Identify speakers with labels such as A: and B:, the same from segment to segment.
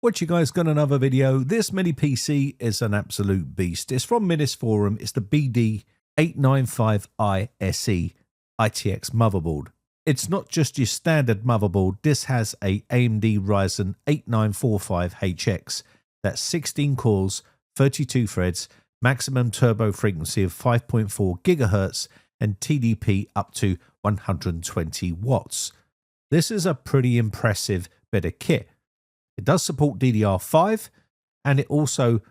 A: What you guys got another video. This mini PC is an absolute beast. It's from Minisforum. It's the BD895iSE ITX motherboard. It's not just your standard motherboard. This has a AMD Ryzen 8945HX. That's 16 cores, 32 threads, maximum turbo frequency of 5.4 GHz, and TDP up to 120 watts. This is a pretty impressive bit of kit. It does support DDR5, and it also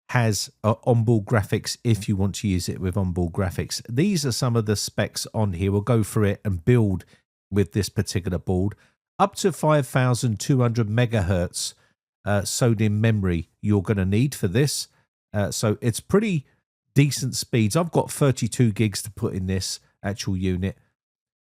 A: has onboard graphics if you want to use it with onboard graphics. These are some of the specs on here. We'll go through it and build with this particular board. Up to 5200 megahertz SO-DIMM memory you're going to need for this. So it's pretty decent speeds. I've got 32 gigs to put in this actual unit.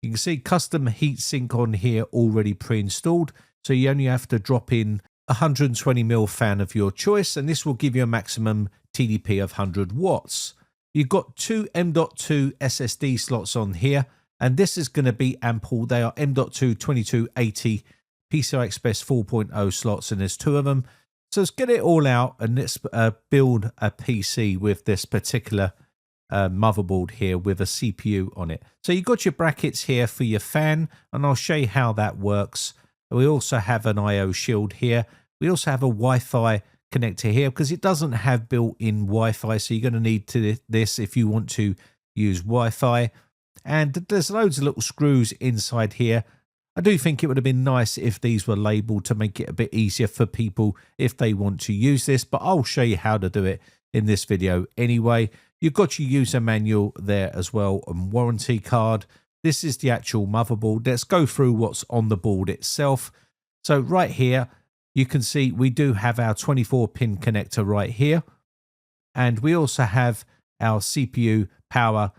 A: You can see custom heatsink on here already pre-installed. So you only have to drop in 120mm fan of your choice, and this will give you a maximum TDP of 100 watts. You've got two M.2 SSD slots on here, and this is going to be ample. They are M.2 2280 PCI Express 4.0 slots, and there's two of them. So let's get it all out and let's build a PC with this particular motherboard here with a CPU on it. So you've got your brackets here for your fan, and I'll show you how that works. We also have an I/O shield here. We also have a Wi-Fi connector here because it doesn't have built-in Wi-Fi, so you're going to need this if you want to use Wi-Fi. And there's loads of little screws inside here. I do think it would have been nice if these were labeled to make it a bit easier for people if they want to use this, but I'll show you how to do it in this video anyway. You've got your user manual there as well and warranty card. This is the actual motherboard. Let's go through what's on the board itself. So right here, you can see we do have our 24-pin connector right here. And we also have our CPU power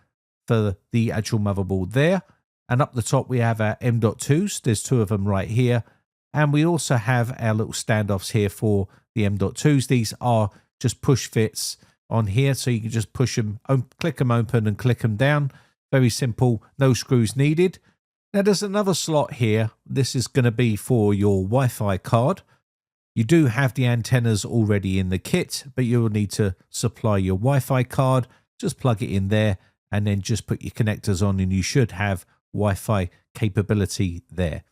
A: for the actual motherboard there. And up the top, we have our M.2s. There's two of them right here. And we also have our little standoffs here for the M.2s. These are just push fits on here. So you can just push them, click them open and click them down. Very simple, no screws needed. Now there's another slot here. This is going to be for your Wi-Fi card. You do have the antennas already in the kit, but you'll need to supply your Wi-Fi card. Just plug it in there and then just put your connectors on and you should have Wi-Fi capability there.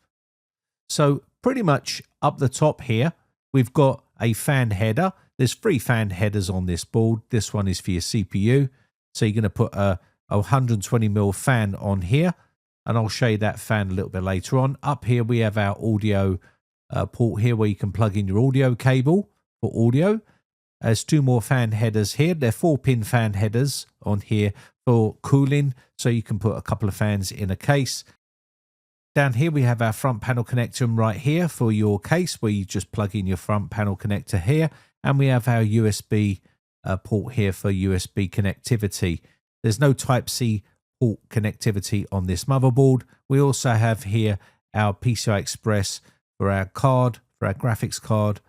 A: So pretty much up the top here, we've got a fan header. There's 3 fan headers on this board. This one is for your CPU. So you're going to put a 120mm fan on here, and I'll show you that fan a little bit later on. Up here we have our audio port here where you can plug in your audio cable for audio. There's 2 more fan headers here. They're 4-pin fan headers on here for cooling, so you can put a couple of fans in a case. Down here we have our front panel connector right here for your case where you just plug in your front panel connector here, and we have our USB port here for USB connectivity. There's no Type-C port connectivity on this motherboard. We also have here our PCI Express for our card, for our graphics card.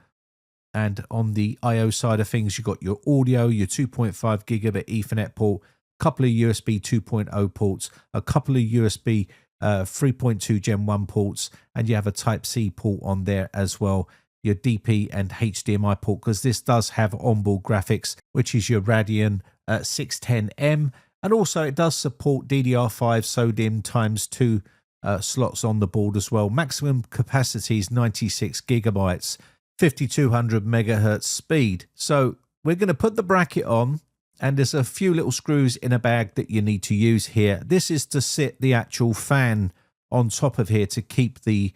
A: And on the I/O side of things, you've got your audio, your 2.5 gigabit Ethernet port, a couple of USB 2.0 ports, a couple of USB 3.2 Gen 1 ports, and you have a Type-C port on there as well. Your DP and HDMI port, because this does have onboard graphics, which is your Radeon 610M, and also it does support DDR5 SO-DIMM times 2 slots on the board as well. Maximum capacity is 96 gigabytes, 5200 megahertz speed. So we're going to put the bracket on, and there's a few little screws in a bag that you need to use here. This is to sit the actual fan on top of here to keep the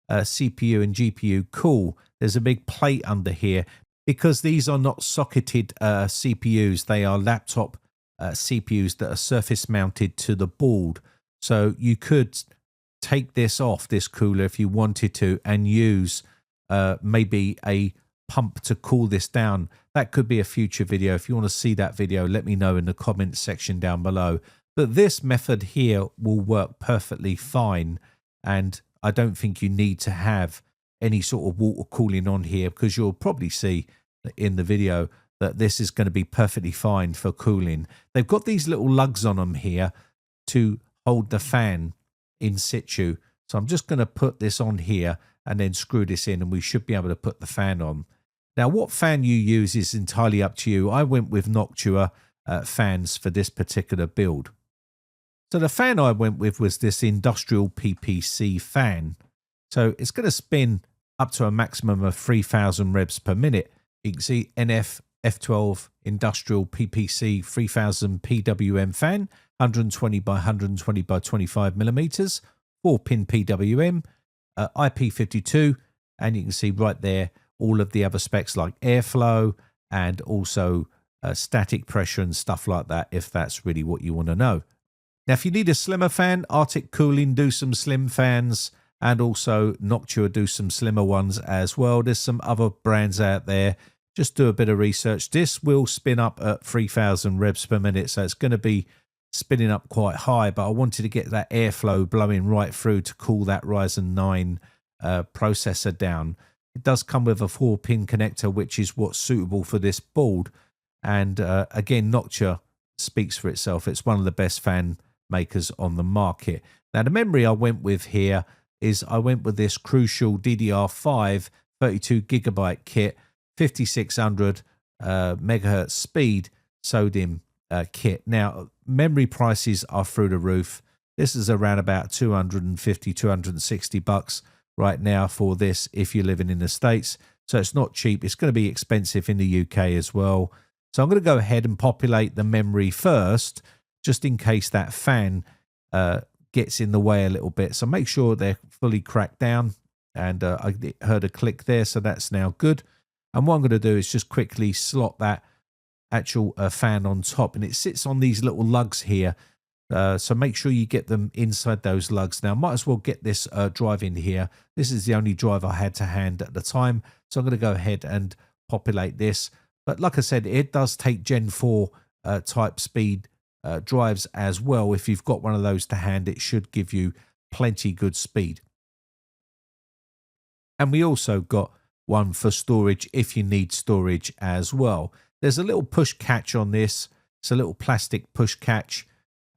A: CPU and GPU cool. There's a big plate under here because these are not socketed CPUs. They are laptop CPUs that are surface mounted to the board. So you could take this off, this cooler, if you wanted to, and use maybe a pump to cool this down. That could be a future video. If you want to see that video, let me know in the comments section down below. But this method here will work perfectly fine, and I don't think you need to have any sort of water cooling on here, because you'll probably see in the video that this is going to be perfectly fine for cooling. They've got these little lugs on them here to hold the fan in situ. So I'm just going to put this on here and then screw this in, and we should be able to put the fan on. Now, what fan you use is entirely up to you. I went with Noctua fans for this particular build. So the fan I went with was this industrial PPC fan. So it's going to spin up to a maximum of 3000 revs per minute. You can see NF-F12 industrial PPC 3000 PWM fan, 120 by 120 by 25 millimeters, 4-pin PWM, IP52, and you can see right there all of the other specs like airflow and also static pressure and stuff like that, if that's really what you want to know. Now, if you need a slimmer fan, Arctic Cooling do some slim fans, and also Noctua do some slimmer ones as well. There's some other brands out there. Just do a bit of research. This will spin up at 3000 revs per minute, so it's going to be spinning up quite high, but I wanted to get that airflow blowing right through to cool that Ryzen 9 processor down. It does come with a 4-pin connector, which is what's suitable for this board. And again, Noctua speaks for itself. It's one of the best fan makers on the market. Now, the memory I went with here is I went with this Crucial DDR5 32GB kit, 5600 megahertz speed SO-DIMM kit. Now, memory prices are through the roof. This is around about 250, 260 bucks right now for this if you're living in the States. So it's not cheap. It's going to be expensive in the UK as well. So I'm going to go ahead and populate the memory first, just in case that fan gets in the way a little bit. So make sure they're fully cracked down. And I heard a click there, so that's now good. And what I'm going to do is just quickly slot that actual fan on top. And it sits on these little lugs here. So make sure you get them inside those lugs. Now, might as well get this drive in here. This is the only drive I had to hand at the time. So I'm going to go ahead and populate this. But like I said, it does take Gen 4 type speed drives as well. If you've got one of those to hand, it should give you plenty good speed. And we also got one for storage if you need storage as well. There's a little push catch on this. It's a little plastic push catch,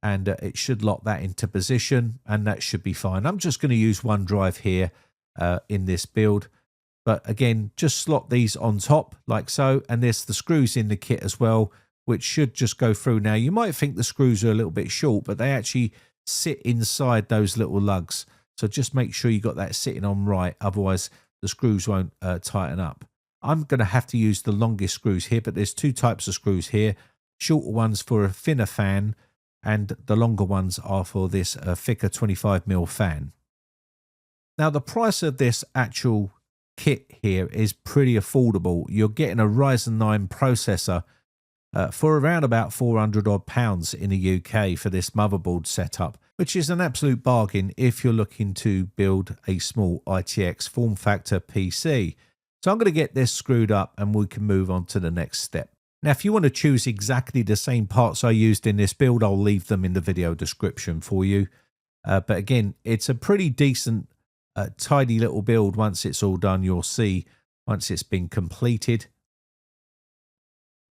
A: and it should lock that into position, and that should be fine. I'm just going to use one drive here in this build. But again, just slot these on top like so, and there's the screws in the kit as well, which should just go through. Now, you might think the screws are a little bit short, but they actually sit inside those little lugs. So just make sure you got that sitting on right, otherwise the screws won't tighten up. I'm going to have to use the longest screws here, but there's two types of screws here. Shorter ones for a thinner fan, and the longer ones are for this thicker 25mm fan. Now, the price of this actual kit here is pretty affordable. You're getting a Ryzen 9 processor for around about 400 odd pounds in the UK for this motherboard setup, which is an absolute bargain if you're looking to build a small ITX form factor PC. So I'm going to get this screwed up and we can move on to the next step. Now, if you want to choose exactly the same parts I used in this build, I'll leave them in the video description for you. But again, it's a pretty decent, tidy little build. Once it's all done, you'll see once it's been completed.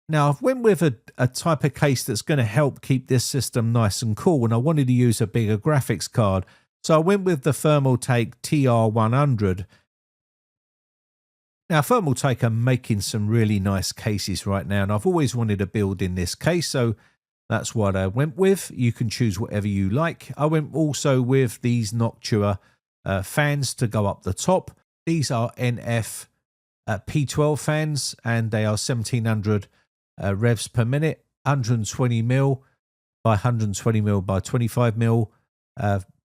A: Now, I've went with a type of case that's going to help keep this system nice and cool, and I wanted to use a bigger graphics card. So I went with the Thermaltake TR100. Now, Thermaltake are making some really nice cases right now, and I've always wanted to build in this case, so that's what I went with. You can choose whatever you like. I went also with these Noctua fans to go up the top. These are NF-P12 fans, and they are 1700 revs per minute, 120mm by 120mm by 25mm,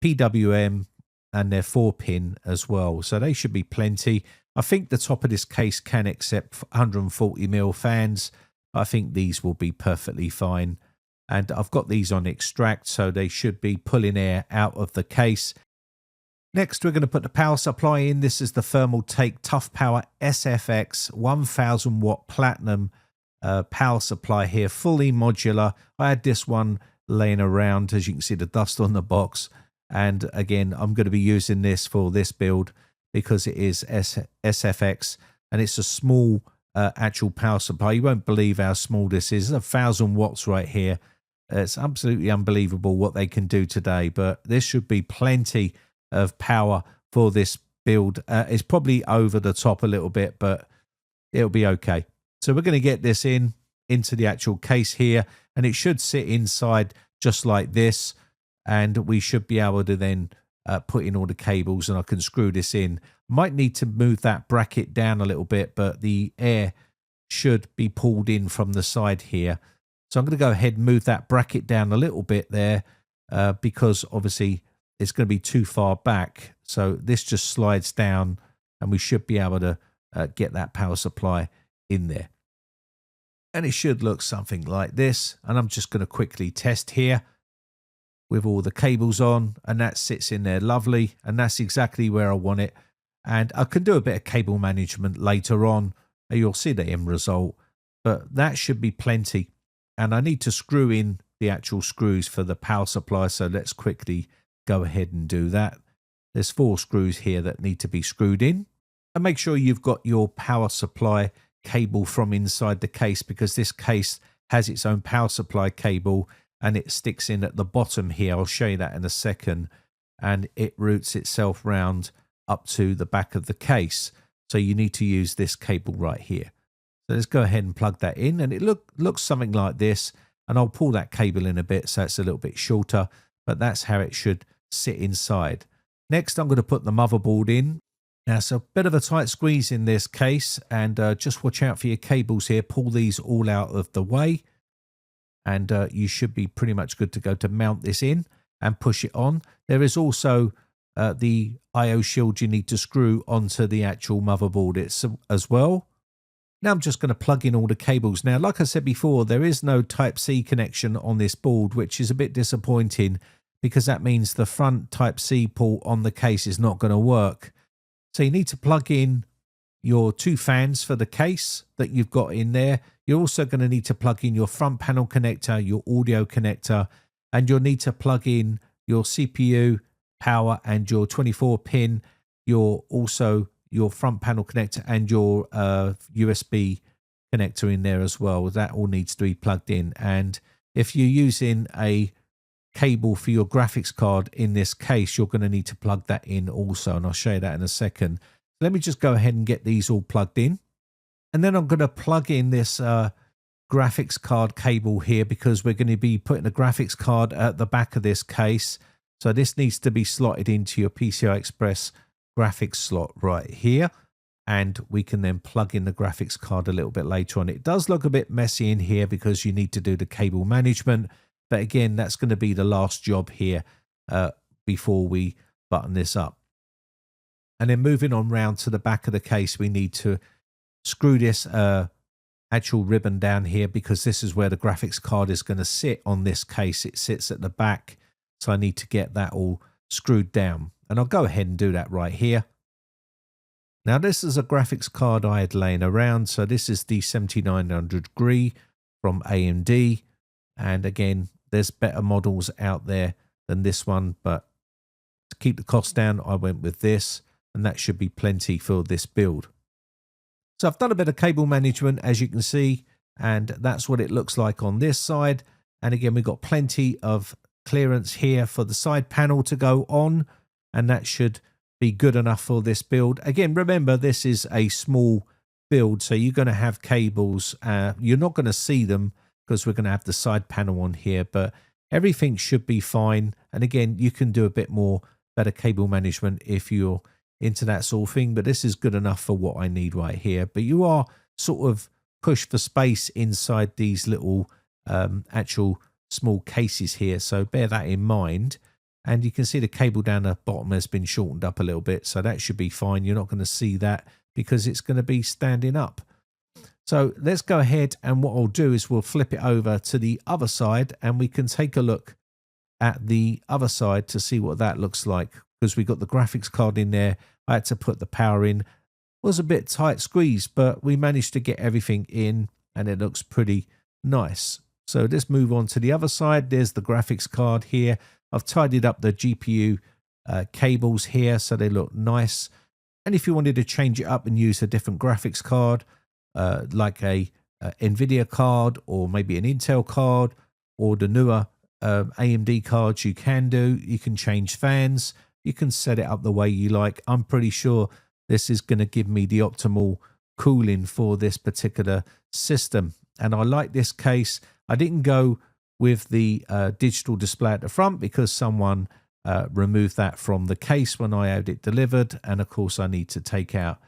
A: PWM, and they're 4-pin as well. So they should be plenty. I think the top of this case can accept 140mm fans. I think these will be perfectly fine. And I've got these on extract, so they should be pulling air out of the case. Next, we're going to put the power supply in. This is the Thermaltake Tough Power SFX 1000 watt platinum power supply here, fully modular. I had this one laying around, as you can see the dust on the box. And again, I'm going to be using this for this build because it is SFX and it's a small actual power supply. You won't believe how small this is. 1000 watts right here. It's absolutely unbelievable what they can do today, but this should be plenty of power for this build. It's probably over the top a little bit, but it'll be okay. So we're going to get this into the actual case here, and it should sit inside just like this, and we should be able to then put in all the cables, and I can screw this in. Might need to move that bracket down a little bit, but the air should be pulled in from the side here. So I'm going to go ahead and move that bracket down a little bit there because obviously it's going to be too far back. So this just slides down, and we should be able to get that power supply in there. And it should look something like this. And I'm just going to quickly test here with all the cables on, and that sits in there lovely, and that's exactly where I want it. And I can do a bit of cable management later on. You'll see the end result, but that should be plenty. And I need to screw in the actual screws for the power supply, so let's quickly go ahead and do that. There's 4 screws here that need to be screwed in. And make sure you've got your power supply cable from inside the case, because this case has its own power supply cable, and it sticks in at the bottom here. I'll show you that in a second. And it routes itself round up to the back of the case. So you need to use this cable right here. So let's go ahead and plug that in, and it looks something like this. And I'll pull that cable in a bit so it's a little bit shorter, but that's how it should sit inside. Next, I'm going to put the motherboard in. Now, it's a bit of a tight squeeze in this case, and just watch out for your cables here. Pull these all out of the way, and you should be pretty much good to go to mount this in and push it on. There is also the I/O shield you need to screw onto the actual motherboard as well. Now I'm just going to plug in all the cables. Now, like I said before, there is no Type-C connection on this board, which is a bit disappointing, because that means the front Type-C port on the case is not going to work. So you need to plug in your 2 fans for the case that you've got in there. You're also going to need to plug in your front panel connector, your audio connector, and you'll need to plug in your CPU, power, and your 24-pin, your front panel connector, and your USB connector in there as well. That all needs to be plugged in. And if you're using a cable for your graphics card in this case, you're going to need to plug that in also, and I'll show you that in a second. Let me just go ahead and get these all plugged in, and then I'm going to plug in this graphics card cable here, because we're going to be putting a graphics card at the back of this case. So this needs to be slotted into your PCI Express graphics slot right here, and we can then plug in the graphics card a little bit later on. It does look a bit messy in here because you need to do the cable management, but again, that's going to be the last job here before we button this up. And then moving on round to the back of the case, we need to screw this actual ribbon down here, because this is where the graphics card is going to sit on this case. It sits at the back, so I need to get that all screwed down. And I'll go ahead and do that right here. Now, this is a graphics card I had laying around. So this is the 7900 GRE from AMD. And again, there's better models out there than this one, but to keep the cost down, I went with this, and that should be plenty for this build. So I've done a bit of cable management, as you can see, and that's what it looks like on this side. And again, we've got plenty of clearance here for the side panel to go on, and that should be good enough for this build. Again, remember, this is a small build, so you're going to have cables. You're not going to see them because we're going to have the side panel on here, but everything should be fine. And again, you can do a bit more better cable management if you're into that sort of thing, but this is good enough for what I need right here. But you are sort of pushed for space inside these little actual small cases here, so bear that in mind. And you can see the cable down the bottom has been shortened up a little bit, so that should be fine. You're not going to see that because it's going to be standing up. So let's go ahead, and what I'll do is we'll flip it over to the other side, and we can take a look at the other side to see what that looks like, because we got the graphics card in there. I had to put the power in. It was a bit tight squeeze, but we managed to get everything in, and it looks pretty nice. So let's move on to the other side. There's the graphics card here. I've tidied up the GPU cables here so they look nice. And if you wanted to change it up and use a different graphics card, like a NVIDIA card, or maybe an Intel card, or the newer AMD cards, you can do. You can change fans. You can set it up the way you like. I'm pretty sure this is going to give me the optimal cooling for this particular system. And I like this case. I didn't go with the digital display at the front because someone removed that from the case when I had it delivered. And of course I need to take out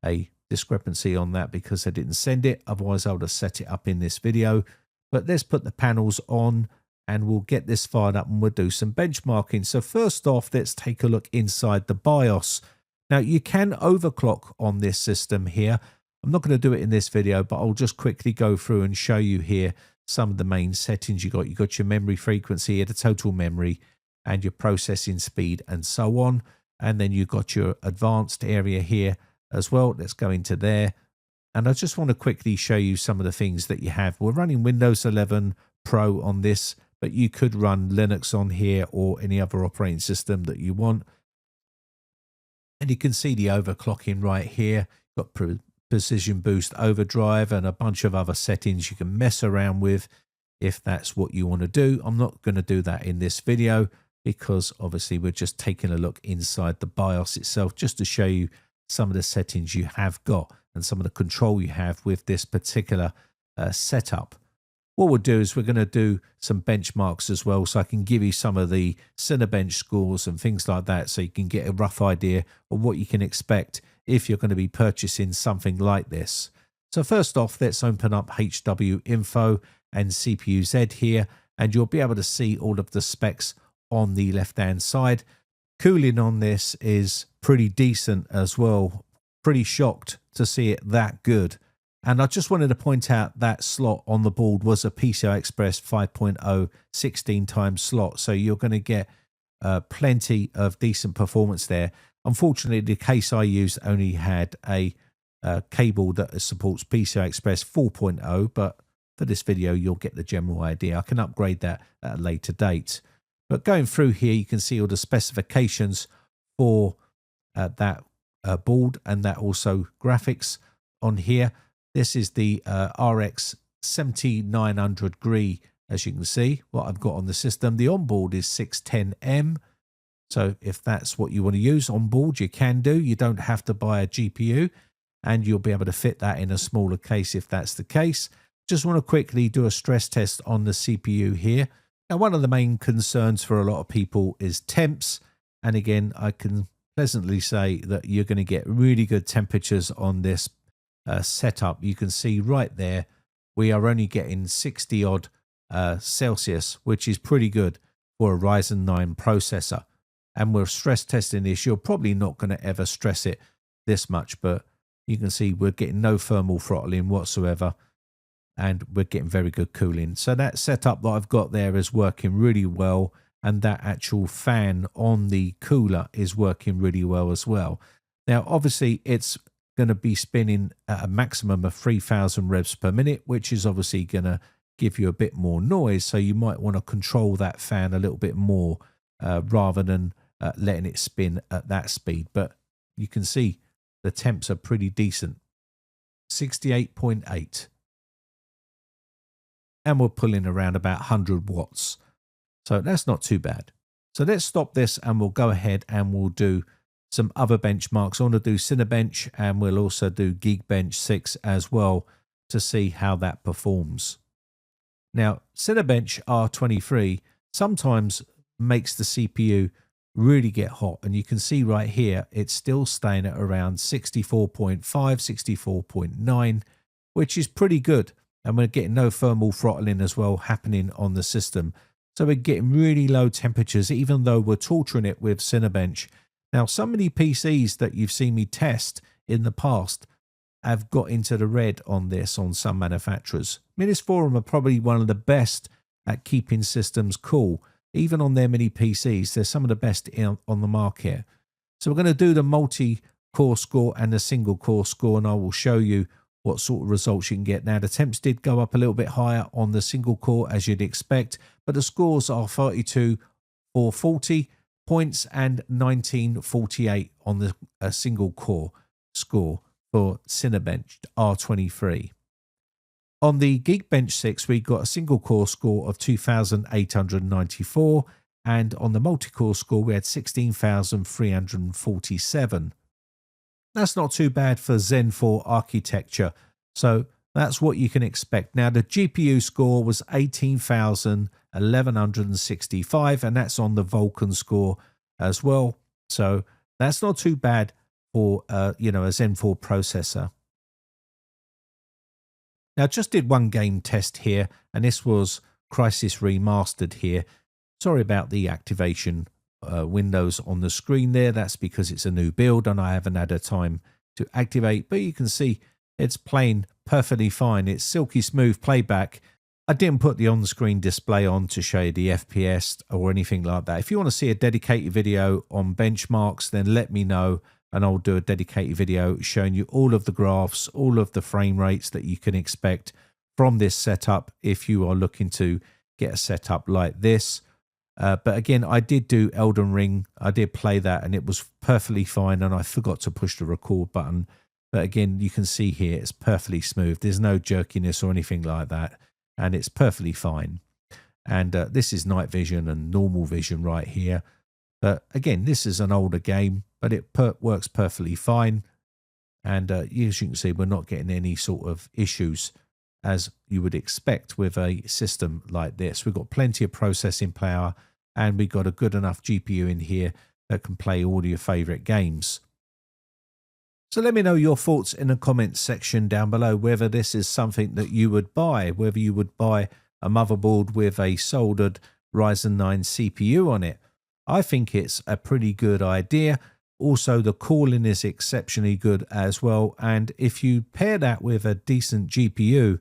A: a discrepancy on that because they didn't send it. Otherwise I would have set it up in this video. But let's put the panels on and we'll get this fired up and we'll do some benchmarking. So first off, let's take a look inside the BIOS. Now you can overclock on this system here. I'm not going to do it in this video, but I'll just quickly go through and show you here some of the main settings you got. You got your memory frequency here, the total memory, and your processing speed and so on. And then you've got your advanced area here as well. Let's go into there. And I just want to quickly show you some of the things that you have. We're running Windows 11 Pro on this, but you could run Linux on here or any other operating system that you want. And you can see the overclocking right here. Got precision boost overdrive and a bunch of other settings you can mess around with if that's what you want to do. I'm not going to do that in this video because obviously we're just taking a look inside the BIOS itself just to show you some of the settings you have got and some of the control you have with this particular setup. What we'll do is we're going to do some benchmarks as well, so I can give you some of the Cinibench scores and things like that, so you can get a rough idea of what you can expect if you're going to be purchasing something like this. So first off, let's open up HW Info and CPU Z here, and you'll be able to see all of the specs on the left-hand side. Cooling on this is pretty decent as well. Pretty shocked to see it that good. And I just wanted to point out that slot on the board was a PCI Express 5.0 16 times slot. So you're going to get plenty of decent performance there. Unfortunately, the case I used only had a cable that supports PCI Express 4.0. But for this video, you'll get the general idea. I can upgrade that at a later date. But going through here, you can see all the specifications for that board and that also graphics on here. This is the RX 7900 GRE, as you can see, what I've got on the system. The onboard is 610M. So if that's what you want to use on board, you can do. You don't have to buy a GPU, and you'll be able to fit that in a smaller case if that's the case. Just want to quickly do a stress test on the CPU here. Now, one of the main concerns for a lot of people is temps. And again, I can pleasantly say that you're going to get really good temperatures on this setup. You can see right there, we are only getting 60 odd Celsius, which is pretty good for a Ryzen 9 processor. And we're stress testing this. You're probably not going to ever stress it this much, but you can see we're getting no thermal throttling whatsoever, and we're getting very good cooling. So that setup that I've got there is working really well, and that actual fan on the cooler is working really well as well. Now, obviously, it's going to be spinning at a maximum of 3000 revs per minute, which is obviously going to give you a bit more noise. So you might want to control that fan a little bit more rather than letting it spin at that speed. But you can see the temps are pretty decent. 68.8. And we're pulling around about 100 watts. So that's not too bad. So let's stop this and we'll go ahead and we'll do some other benchmarks. I want to do Cinibench, and we'll also do Geekbench 6 as well to see how that performs. Now, Cinibench R23 sometimes makes the CPU really get hot, and you can see right here it's still staying at around 64.5, 64.9, which is pretty good. And we're getting no thermal throttling as well happening on the system. So we're getting really low temperatures, even though we're torturing it with Cinibench. Now, some of the PCs that you've seen me test in the past have got into the red on this on some manufacturers. Minisforum are probably one of the best at keeping systems cool. Even on their mini PCs, they're some of the best on the market. So we're going to do the multi-core score and the single-core score, and I will show you what sort of results you can get. Now, the temps did go up a little bit higher on the single core, as you'd expect, but the scores are 32,440 points and 1948 on the single core score for Cinibench R23. On the Geekbench 6, we got a single core score of 2,894, and on the multi-core score, we had 16,347. That's not too bad for Zen 4 architecture. So that's what you can expect. Now the GPU score was 18,1165, and that's on the Vulkan score as well. So that's not too bad for you know, a Zen 4 processor. Now I just did one game test here, and this was Crysis Remastered here. Sorry about the activation windows on the screen there. That's because it's a new build and I haven't had a time to activate, but you can see it's playing perfectly fine. It's silky smooth playback. I didn't put the on-screen display on to show you the FPS or anything like that. If you want to see a dedicated video on benchmarks, then let me know and I'll do a dedicated video showing you all of the graphs, all of the frame rates that you can expect from this setup if you are looking to get a setup like this. But again, I did do Elden Ring. I did play that and it was perfectly fine, and I forgot to push the record button. But again, you can see here it's perfectly smooth. There's no jerkiness or anything like that, and it's perfectly fine. And this is night vision and normal vision right here. But again, this is an older game, but it works perfectly fine. And as you can see, we're not getting any sort of issues as you would expect with a system like this. We've got plenty of processing power, and we've got a good enough GPU in here that can play all your favorite games. So let me know your thoughts in the comments section down below, whether this is something that you would buy, whether you would buy a motherboard with a soldered Ryzen 9 CPU on it. I think it's a pretty good idea. Also, the cooling is exceptionally good as well. And if you pair that with a decent GPU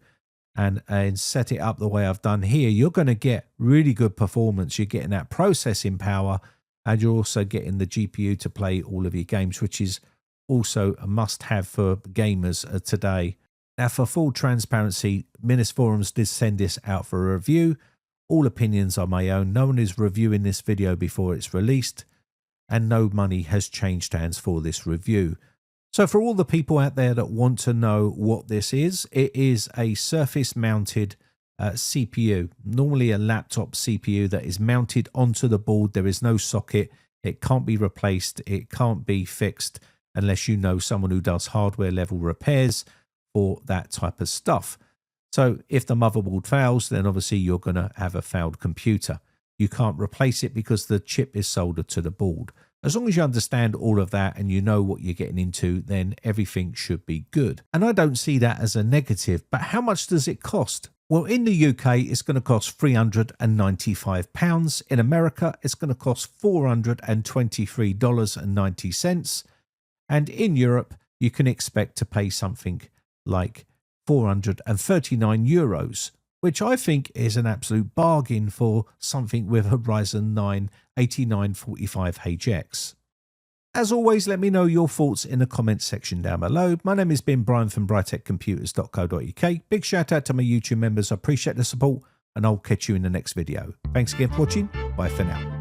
A: and set it up the way I've done here, you're going to get really good performance. You're getting that processing power, and you're also getting the GPU to play all of your games, which is also a must-have for gamers today. Now, for full transparency, Minisforums did send this out for a review. All opinions are my own. No one is reviewing this video before it's released, and no money has changed hands for this review. So for all the people out there that want to know what this is, it is a surface-mounted CPU, normally a laptop CPU that is mounted onto the board. There is no socket. It can't be replaced. It can't be fixed unless you know someone who does hardware level repairs for that type of stuff. So if the motherboard fails, then obviously you're going to have a failed computer. You can't replace it because the chip is soldered to the board. As long as you understand all of that and you know what you're getting into, then everything should be good. And I don't see that as a negative, but how much does it cost? Well, in the UK, it's going to cost £395. In America, it's going to cost $423.90. And in Europe, you can expect to pay something like €439, which I think is an absolute bargain for something with a Ryzen 9 8945HX. As always, let me know your thoughts in the comments section down below. My name has been Brian from briteccomputers.co.uk. Big shout out to my YouTube members. I appreciate the support, and I'll catch you in the next video. Thanks again for watching. Bye for now.